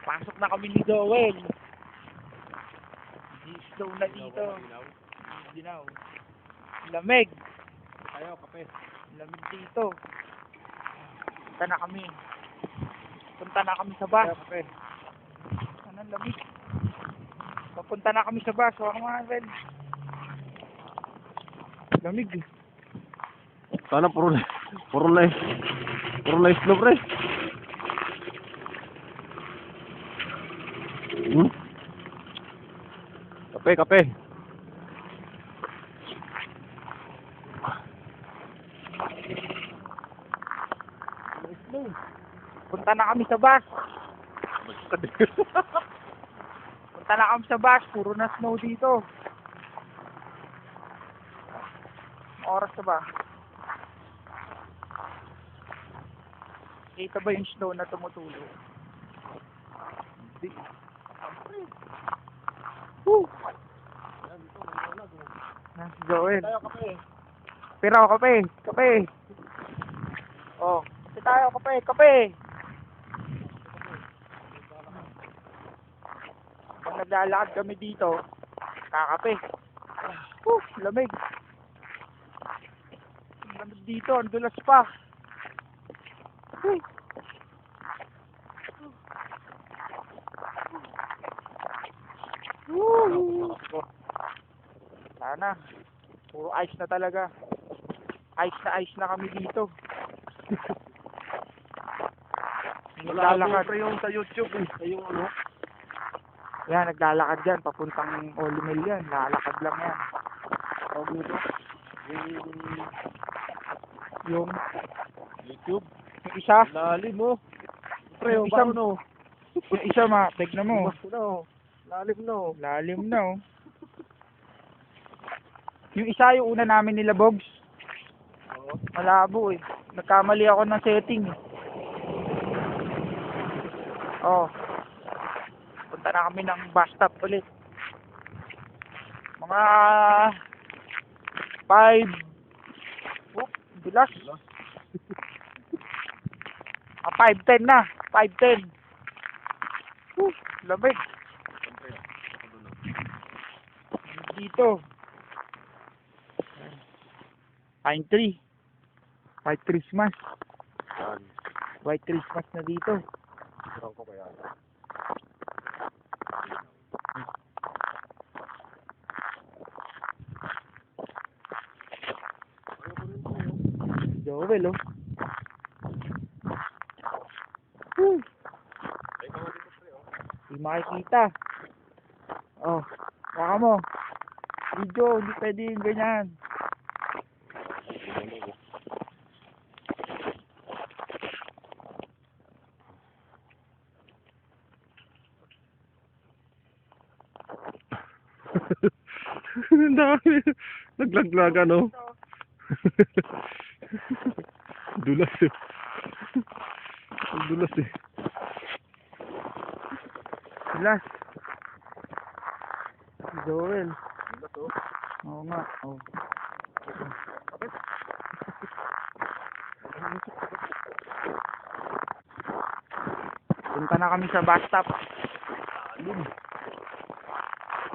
Pasok na kami ni Joel. Slow na dito. Ginaw. Lamig. Tayo, kape. Lamig dito. Punta na kami. Punta na kami sa bus. Tayo, kape. Anong lamig? Papunta na kami sa bus. Huwag mga red. Lamig. Sana puro na slow, pre. Kape. Punta na kami sa bus. Punta na kami sa bus. Puro na snow dito. Oras na ba? Kita ba yung snow na tumutulo? Hindi. Woo! Si Joel. Tayo, kape. Pero kape. Oh, kasi tayo kape. Pag naglalakad kami dito, kakape. Lamig. Lamig dito, ang dulas pa. Sana. Puro ice na talaga. Ice na kami dito. Naglalakad. Pre yung sa YouTube eh. Yung ano? Yan, naglalakad yan. Papuntang Holy Mill yan. Lalakad lang yan. Tawag nito. Yung YouTube. isa. Lalim mo. Pre, Yung yung isang- no. Yung isa, tignan mo. No. Lalim no. Lalim na, oh. Yung isa, yung una namin nila, Bogs. Malabo, eh. Nagkamali ako ng setting, eh. Oh. Punta na kami ng bus stop ulit. Mga 5. Bilas. 5:10 na. 5:10. Lamig. Dito. Pine tree. White Christmas. Yan. White Christmas na dito. Sirang ko kaya. Joel, oh. Hindi makikita. Oh, baka mo. Video, hindi pwede yung ganyan. Ang dami. Naglaglaga, no? Dulas eh. Dulas eh. Bilas. Joel. Dulas oh. Oo nga. Oh. Punta na kami sa bus stop.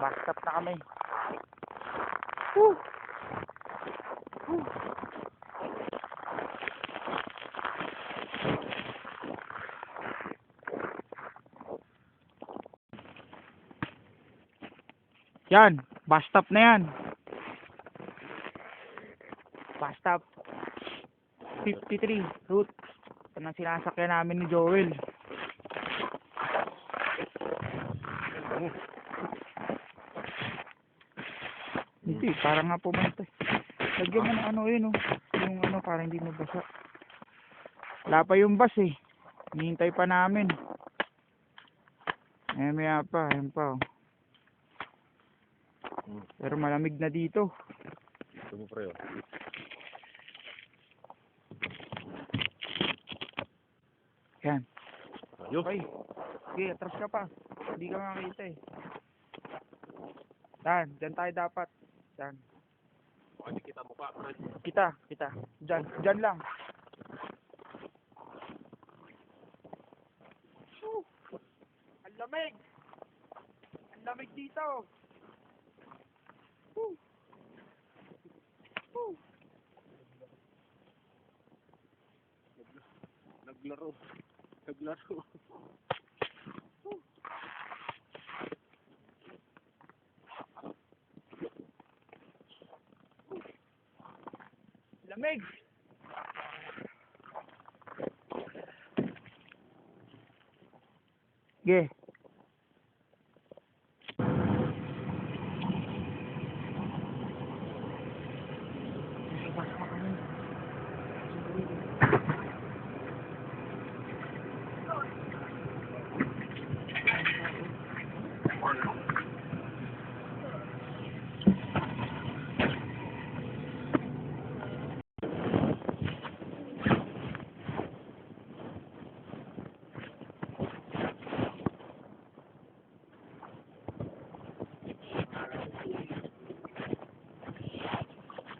Bus stop na kami. Woo! Yan, bus stop na yan. Bus stop 53 route. Ito na sinasakyan namin ni Joel. Hindi, parang nga pumunta. Lagyan mo ng ano yun, oh. Yung ano, parang hindi mabasa. Wala pa yung bus, eh. Hinihintay pa namin. Maya pa, ayun pa, oh. Pero malamig na dito. Ito mo, pre, oh. Yan. Ayos. Okay. Sige, atras ka pa. Hindi ka makakita, eh. Yan, dyan tayo dapat. Yan. Baka di kita mukha, pre. Kita. Dyan lang. Lamig! Ang lamig dito! Woo! Woo! Naglaro. Naglaro. Lamig! Ge.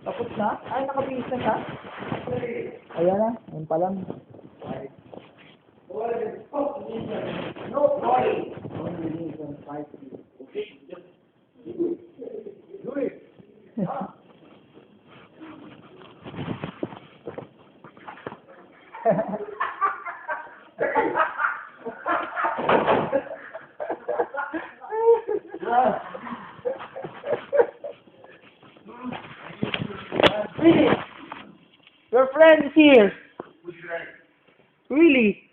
Tapos na? Ay, nakabihis na siya? Ayan na, ayun pa lang. No, sorry. Really? Your friend is here. Really?